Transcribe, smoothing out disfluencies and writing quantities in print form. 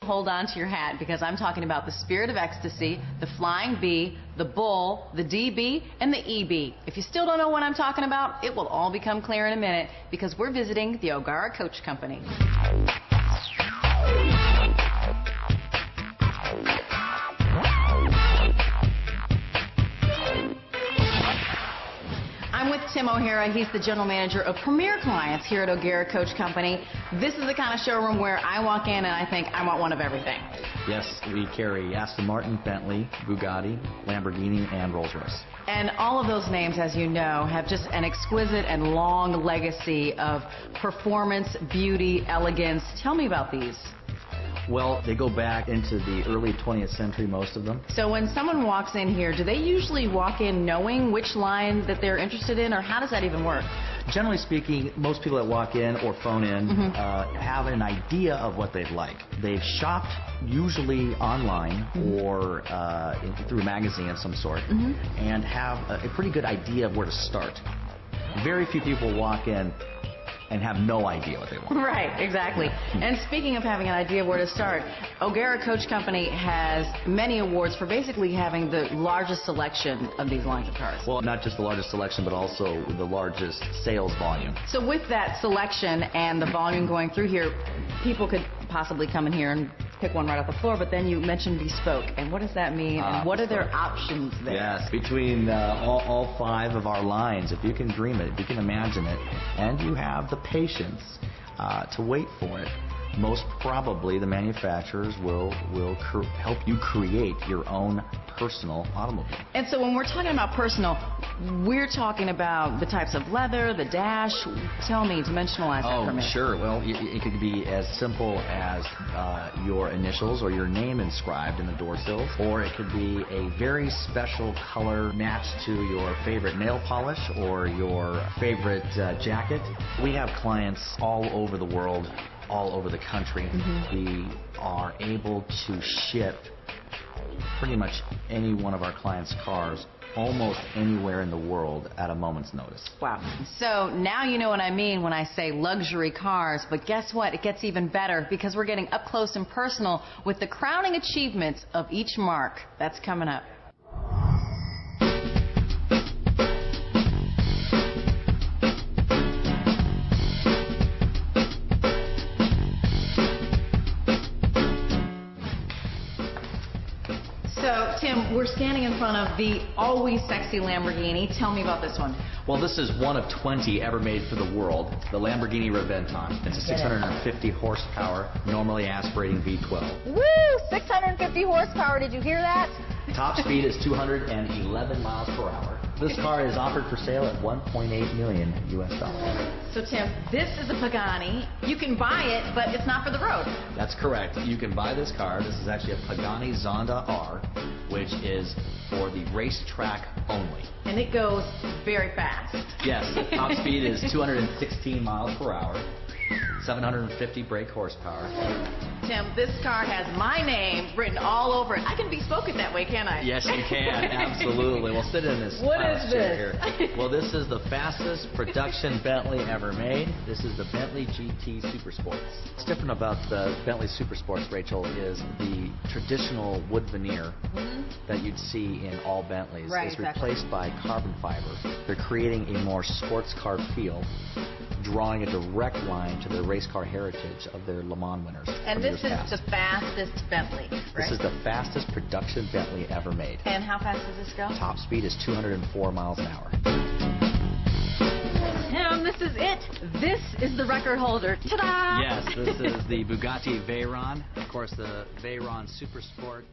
Hold on to your hat because I'm talking about the Spirit of Ecstasy, the Flying B, the Bull, the DB, and the EB. If you still don't know what I'm talking about, it will all become clear in a minute because we're visiting the O'Gara Coach Company. I'm with Tim O'Hara. He's the general manager of Premier Clients here at O'Gara Coach Company. This is the kind of showroom where I walk in and I think I want one of everything. Yes, we carry Aston Martin, Bentley, Bugatti, Lamborghini, and Rolls-Royce. And all of those names, as you know, have just an exquisite and long legacy of performance, beauty, elegance. Tell me about these. Well, they go back into the early 20th century, most of them. So when someone walks in here, do they usually walk in knowing which line that they're interested in, or how does that even work? Generally speaking, most people that walk in or phone in have an idea of what they'd like. They've shopped usually online or through a magazine of some sort and have a pretty good idea of where to start. Very few people walk in and have no idea what they want. Right, exactly. And speaking of having an idea of where to start, O'Gara Coach Company has many awards for basically having the largest selection of these lines of cars. Well, not just the largest selection, but also the largest sales volume. So with that selection and the volume going through here, people could possibly come in here and pick one right off the floor, but then you mentioned bespoke. And what does that mean? And what are their options there? Yes, between all 5 of our lines, if you can dream it, if you can imagine it, and you have the patience to wait for it, most probably the manufacturers will help you create your own personal automobile. And so when we're talking about personal, we're talking about the types of leather, the dash. Tell me, dimensionalize that for me. Oh, sure. Well, it could be as simple as your initials or your name inscribed in the door sills, or it could be a very special color matched to your favorite nail polish or your favorite jacket. We have clients all over the world, all over the country. We are able to ship pretty much any one of our clients' cars almost anywhere in the world at a moment's notice. Wow. So now you know what I mean when I say luxury cars, but guess what? It gets even better because we're getting up close and personal with the crowning achievements of each marque. That's coming up. So, Tim, we're standing in front of the always sexy Lamborghini. Tell me about this one. Well, this is one of 20 ever made for the world, the Lamborghini Reventon. It's a 650 horsepower, normally aspirating V12. Woo! 650 horsepower. Did you hear that? Top speed is 211 miles per hour. This car is offered for sale at $1.8 million US. So, Tim, this is a Pagani. You can buy it, but it's not for the road. That's correct. You can buy this car. This is actually a Pagani Zonda R, which is for the racetrack only. And it goes very fast. Yes, the top speed is 216 miles per hour, 750 brake horsepower. Tim, this car has my name written all over it. I can bespoke it that way, can't I? Yes, you can. Absolutely. We'll sit in this chair here. Well, this is the fastest production Bentley ever made. This is the Bentley GT Super Sports. What's different about the Bentley Super Sports, Rachel, is the traditional wood veneer that you'd see in all Bentleys is replaced by carbon fiber. They're creating a more sports car feel, drawing a direct line to the race car heritage of their Le Mans winners. And this is the fastest Bentley, right? This is the fastest production Bentley ever made. And how fast does this go? Top speed is 204 miles an hour. Tim, this is it. This is the record holder. Ta-da! Yes, this is the Bugatti Veyron. Of course, the Veyron Super Sport.